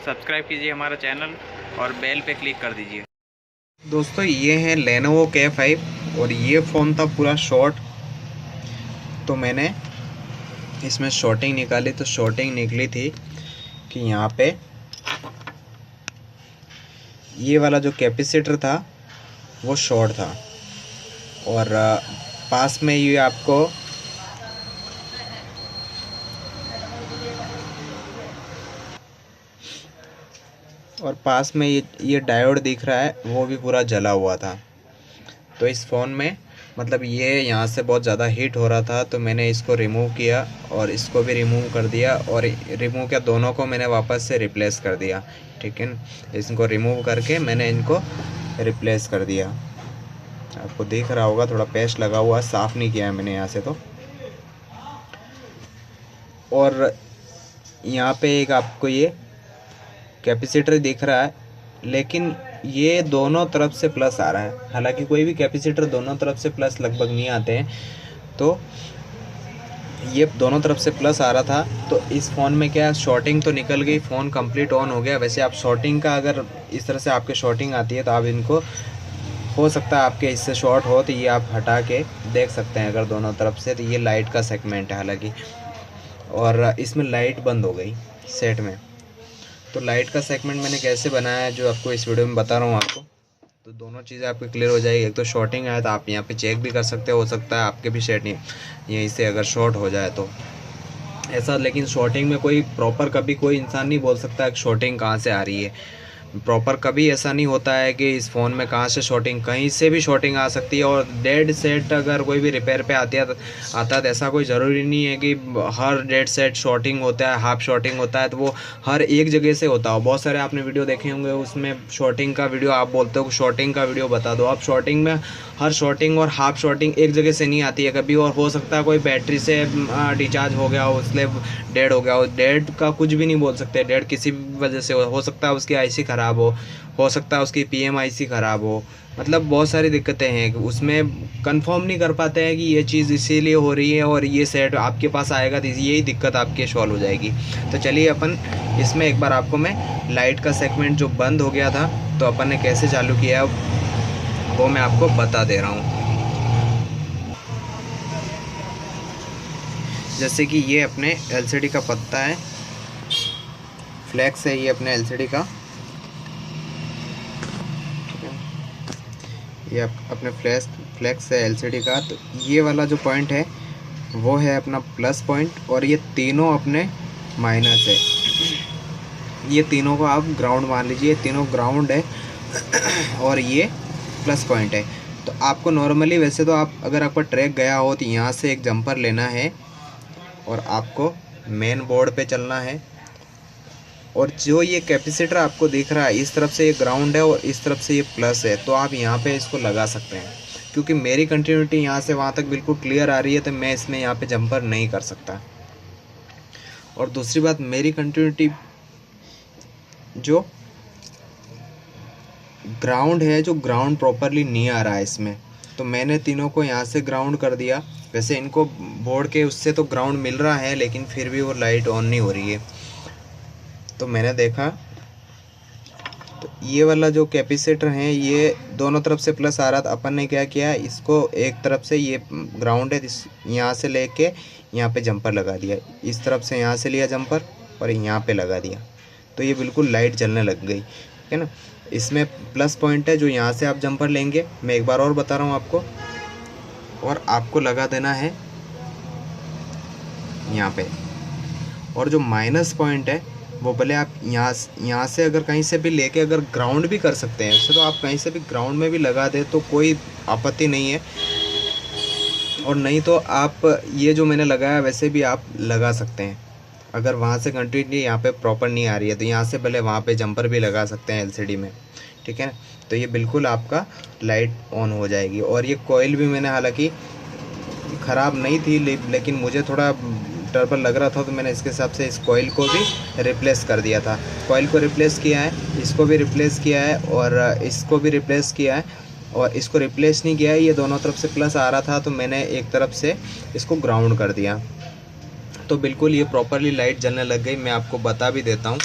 Subscribe कीजिए हमारा channel और बेल पे क्लिक कर दीजिए। दोस्तों ये है Lenovo K5 और ये फ़ोन था पूरा शॉर्ट। तो मैंने इसमें शॉर्टिंग निकाली तो शॉर्टिंग निकली थी कि यहाँ पे ये वाला जो कैपेसिटर था वो शॉर्ट था और पास में ये आपको ये डायोड दिख रहा है, वो भी पूरा जला हुआ था। तो इस फ़ोन में मतलब ये यहाँ से बहुत ज़्यादा हीट हो रहा था, तो मैंने इसको रिमूव किया और इसको भी रिमूव कर दिया और रिमूव किया, दोनों को मैंने वापस से रिप्लेस कर दिया। ठीक है, इसको रिमूव करके मैंने इनको रिप्लेस कर दिया। आपको दिख रहा होगा थोड़ा पेस्ट लगा हुआ, साफ़ नहीं किया है मैंने यहाँ से। तो और यहाँ पे एक आपको ये कैपेसिटर दिख रहा है, लेकिन ये दोनों तरफ से प्लस आ रहा है। हालांकि कोई भी कैपेसिटर दोनों तरफ से प्लस लगभग नहीं आते हैं, तो ये दोनों तरफ से प्लस आ रहा था। तो इस फ़ोन में क्या शॉर्टिंग तो निकल गई, फ़ोन कंप्लीट ऑन हो गया। वैसे आप शॉर्टिंग का अगर इस तरह से आपके शॉर्टिंग आती है तो आप इनको, हो सकता है आपके इससे शॉर्ट हो तो ये आप हटा के देख सकते हैं अगर दोनों तरफ से। तो ये लाइट का सेगमेंट है हालांकि, और इसमें लाइट बंद हो गई सेट में। तो लाइट का सेगमेंट मैंने कैसे बनाया है जो आपको इस वीडियो में बता रहा हूँ आपको, तो दोनों चीज़ें आपको क्लियर हो जाएगी। एक तो शॉर्टिंग है तो आप यहाँ पे चेक भी कर सकते हो सकता है आपके भी सेट यहीं से अगर शॉर्ट हो जाए तो ऐसा। लेकिन शॉर्टिंग में कोई प्रॉपर कभी कोई इंसान नहीं बोल सकता कि शॉर्टिंग कहाँ से आ रही है। प्रॉपर कभी ऐसा नहीं होता है कि इस फ़ोन में कहाँ से शॉर्टिंग, कहीं से भी शॉर्टिंग आ सकती है। और डेड सेट अगर कोई भी रिपेयर पे आता है तो ऐसा कोई ज़रूरी नहीं है कि हर डेड सेट शॉर्टिंग होता है, हाफ शॉर्टिंग होता है तो वो हर एक जगह से होता हो। बहुत सारे आपने वीडियो देखे होंगे, उसमें शॉर्टिंग का वीडियो आप बोलते हो शॉर्टिंग का वीडियो बता दो। आप शॉर्टिंग में हर शॉर्टिंग और हाफ शॉर्टिंग एक जगह से नहीं आती है कभी, और हो सकता है कोई बैटरी से डिस्चार्ज हो गया हो इसलिए डेड हो गया हो। डेड का कुछ भी नहीं बोल सकते, डेड किसी भी वजह से हो सकता है उसकी आईसी ख़राब हो सकता है उसकी पीएमआईसी ख़राब हो। मतलब बहुत सारी दिक्कतें हैं उसमें, कंफर्म नहीं कर पाते हैं कि ये चीज़ इसीलिए हो रही है और ये सेट आपके पास आएगा तो यही दिक्कत आपकी सॉल्व हो जाएगी। तो चलिए अपन इसमें एक बार आपको मैं लाइट का सेगमेंट जो बंद हो गया था तो अपन ने कैसे चालू किया वो मैं आपको बता दे रहा हूँ। जैसे कि ये अपने एलसीडी का पत्ता है, फ्लैक्स है ये अपने एलसीडी का, ये अपने फ्लैक्स है एलसीडी का। तो ये वाला जो पॉइंट है वो है अपना प्लस पॉइंट और ये तीनों अपने माइनस है। ये तीनों को आप ग्राउंड मान लीजिए, तीनों ग्राउंड है और ये प्लस पॉइंट है। तो आपको नॉर्मली वैसे तो आप अगर आपका ट्रैक गया हो तो यहाँ से एक जंपर लेना है और आपको मेन बोर्ड पे चलना है। और जो ये कैपेसिटर आपको दिख रहा है इस तरफ से ये ग्राउंड है और इस तरफ से ये प्लस है, तो आप यहाँ पे इसको लगा सकते हैं। क्योंकि मेरी कंटिन्यूटी यहाँ से वहाँ तक बिल्कुल क्लियर आ रही है तो मैं इसमें यहाँ पे जंपर नहीं कर सकता। और दूसरी बात, मेरी कंटिन्यूटी जो ग्राउंड है, जो ग्राउंड प्रॉपरली नहीं आ रहा है इसमें, तो मैंने तीनों को यहाँ से ग्राउंड कर दिया। वैसे इनको बोर्ड के उससे तो ग्राउंड मिल रहा है लेकिन फिर भी वो लाइट ऑन नहीं हो रही है। तो मैंने देखा तो ये वाला जो कैपेसिटर है ये दोनों तरफ से प्लस आ रहा था। अपन ने क्या किया, इसको एक तरफ से ये ग्राउंड है यहाँ से लेके यहाँ पे जंपर लगा दिया, इस तरफ से यहाँ से लिया जंपर और यहाँ पे लगा दिया, तो ये बिल्कुल लाइट जलने लग गई। ठीक है ना, इसमें प्लस पॉइंट है जो यहाँ से आप जंपर लेंगे। मैं एक बार और बता रहा हूँ आपको, और आपको लगा देना है यहाँ पे। और जो माइनस पॉइंट है वो भले आप यहाँ से अगर कहीं से भी लेके अगर ग्राउंड भी कर सकते हैं, वैसे तो आप कहीं से भी ग्राउंड में भी लगा दे तो कोई आपत्ति नहीं है। और नहीं तो आप ये जो मैंने लगाया वैसे भी आप लगा सकते हैं। अगर वहाँ से कंटिन्यू यहाँ पे प्रॉपर नहीं आ रही है तो यहाँ से भले वहाँ पे जंपर भी लगा सकते हैं एलसीडी में। ठीक है ना, तो ये बिल्कुल आपका लाइट ऑन हो जाएगी। और ये कॉइल भी मैंने हालांकि ख़राब नहीं थी लेकिन मुझे थोड़ा ट्रबल लग रहा था तो मैंने इसके हिसाब से इस कॉइल को भी रिप्लेस कर दिया था। कॉइल को रिप्लेस किया है, इसको भी रिप्लेस किया है और इसको भी रिप्लेस किया है। और इसको रिप्लेस नहीं किया है, ये दोनों तरफ से प्लस आ रहा था तो मैंने एक तरफ से इसको ग्राउंड कर दिया, तो बिल्कुल ये प्रॉपरली लाइट जलने लग गई। मैं आपको बता भी देता हूँ,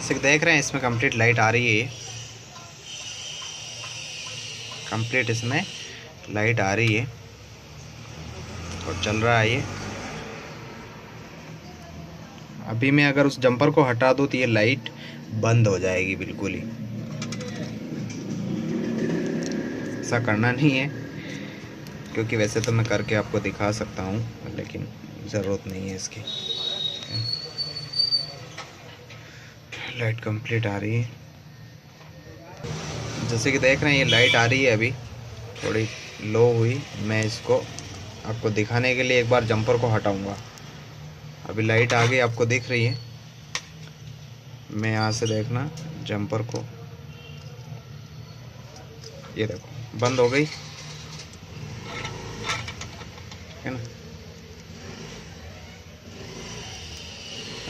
जैसे कि देख रहे हैं इसमें कंप्लीट लाइट आ रही है, कंप्लीट इसमें लाइट आ रही है और चल रहा है ये। अभी मैं अगर उस जंपर को हटा दूँ तो ये लाइट बंद हो जाएगी बिल्कुल ही। ऐसा करना नहीं है क्योंकि वैसे तो मैं करके आपको दिखा सकता हूँ, लेकिन ज़रूरत नहीं है इसकी। लाइट कंप्लीट आ रही है, जैसे कि देख रहे हैं ये लाइट आ रही है, अभी थोड़ी लो हुई। मैं इसको आपको दिखाने के लिए एक बार जंपर को हटाऊंगा। अभी लाइट आ गई, आपको दिख रही है। मैं यहाँ से देखना जंपर को, ये देखो बंद हो गई है ना।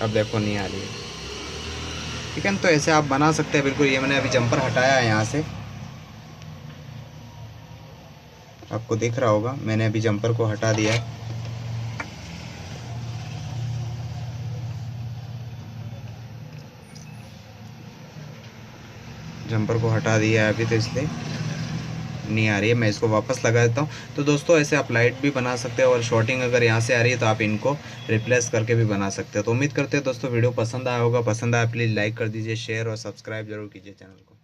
अब देखो नहीं आ रही है, ठीक है ना। तो ऐसे आप बना सकते हैं बिल्कुल। ये मैंने अभी जंपर हटाया है यहाँ से, आपको दिख रहा होगा मैंने अभी जंपर को हटा दिया है। जंपर को हटा दिया है अभी, तो इसलिए नहीं आ रही है। मैं इसको वापस लगा देता हूँ। तो दोस्तों ऐसे आप लाइट भी बना सकते हो और शॉर्टिंग अगर यहाँ से आ रही है तो आप इनको रिप्लेस करके भी बना सकते हो। तो उम्मीद करते हैं दोस्तों वीडियो पसंद आया होगा। पसंद आया प्लीज़ लाइक कर दीजिए, शेयर और सब्सक्राइब जरूर कीजिए चैनल को।